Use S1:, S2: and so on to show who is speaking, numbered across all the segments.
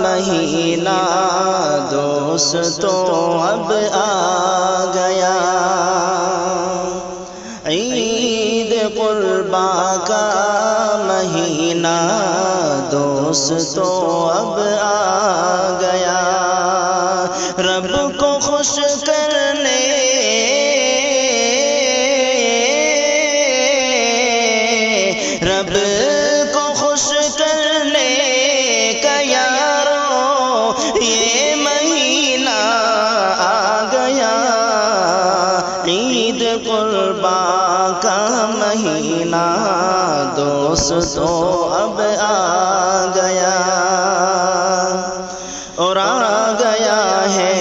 S1: مہینہ دوستوں اب آ گیا، عید قرباں کا مہینہ دوستوں اب آ گیا، رب کو خوش کرنے رب کو خوش کرنے کا یارو یہ مہینہ آ گیا، عید قرباں کا مہینہ دوستوں اب آ گیا، اور آ گیا ہے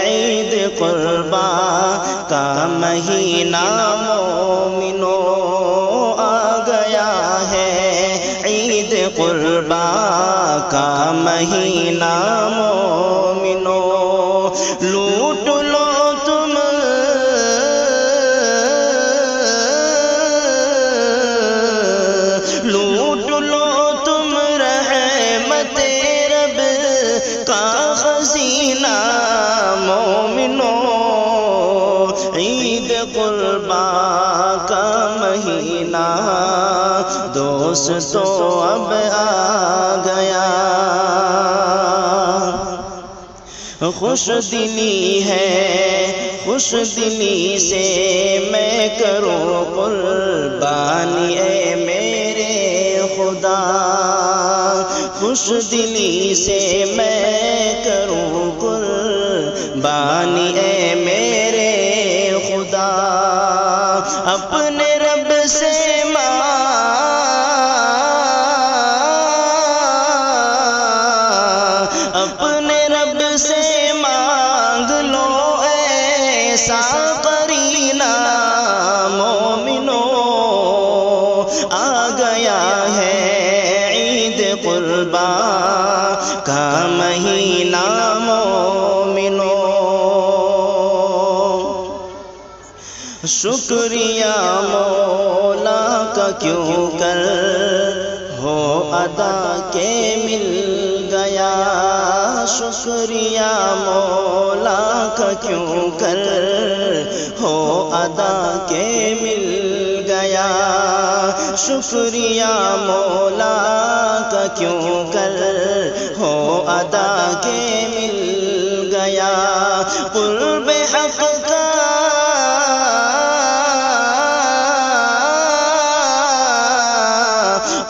S1: عید قرباں کا مہینہ مومنو، آ گیا ہے عید قرباں کا مہینہ مومنو، لوٹ لو تم لوٹ لو تم رحمت رب کا خزینہ مومنو، عید قرباں کا مہینہ دوستوں اب آ گیا، خوش دلی ہے خوش دلی سے میں کروں قربانی اے میرے خدا، خوش دلی سے میں کروں قربانی اے میرے خدا، اپنے رب سے اپنے رب سے مانگ لو ایسا قرینہ مومنو، آ گیا ہے عید قرباں کا مہینہ مومنو، شکریہ مولا کا کیوں کر ہو ادا کے مل گیا، شکریہ مولا کا کیوں کر ہو ادا کے مل گیا، شکریہ مولا کا کیوں کر ہو ادا کے مل گیا، قرب حق کا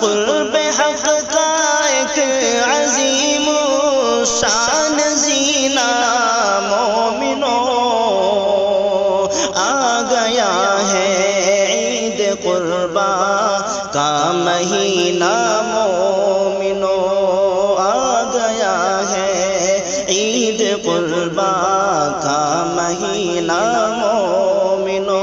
S1: قرب حق کا ایک عظیم شان زینہ مومنو، آ گیا ہے عید قرباں کا مہینہ مومنو، آ گیا ہے عید قرباں کا مہینہ مومنو،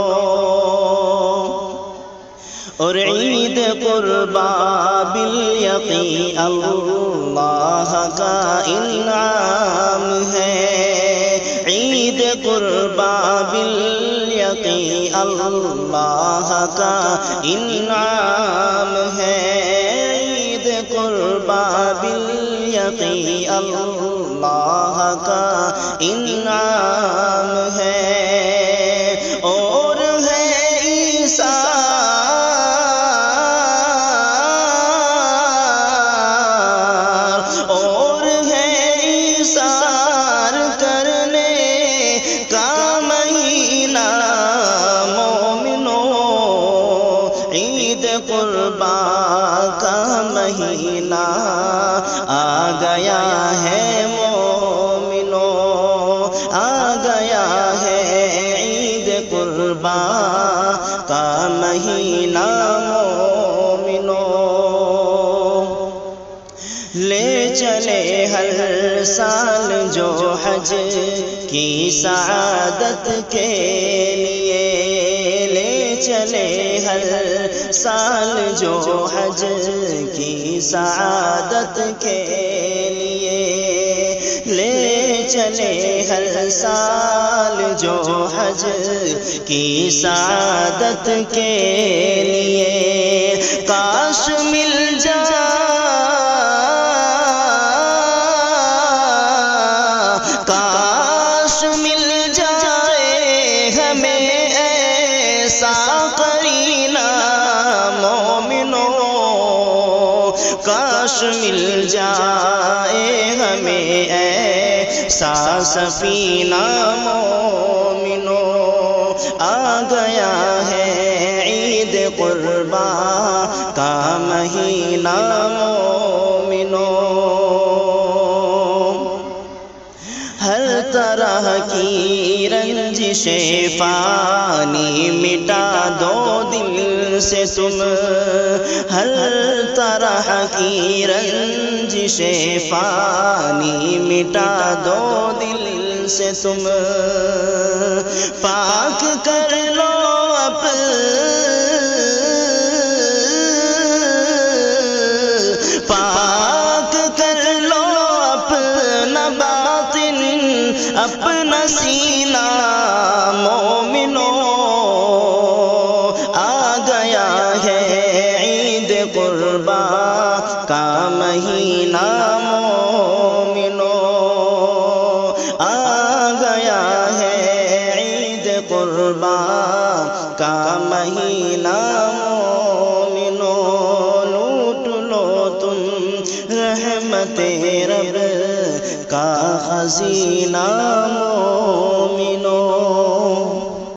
S1: اور عید قرباں بالیقین اللہ کا انعام ہے، عید قرباں بالیقین اللہ کا انعام ہے، عید قرباں بالیقین اللہ کا انعام ہے، اور ہے عیسیٰ اور ہے ایثار کرنے کا مہینہ مومنو، عید قرباں کا مہینہ آ گیا ہے مومنو، آ گیا ہے عید قرباں کا مہینہ مومنو، لے چلے ہر سال جو حج کی سعادت کے لیے، لے چلے ہر سال جو حج کی سعادت کے لیے، لے چلے ہر سال جو حج کی سعادت کے لیے، کاش مل جائے مل جائے ہمیں ایسا سفینہ مومنو، آ گیا ہے عید قربا کا مہینہ مومنو، ہر طرح کی رنجش فانی مٹا دو دل سے تم، ہر طرح کی رنجش فانی مٹا دو دل سے تم، پاک کر لو پاک کر لو اپنا باطن اپنا سینہ مومنو، آ گیا ہے عید قربا کا مہینہ مومنو، آ گیا ہے عید قربا کا مہینہ مومنو، لوٹ لو تم رحمت رب کا خزینہ مومنو۔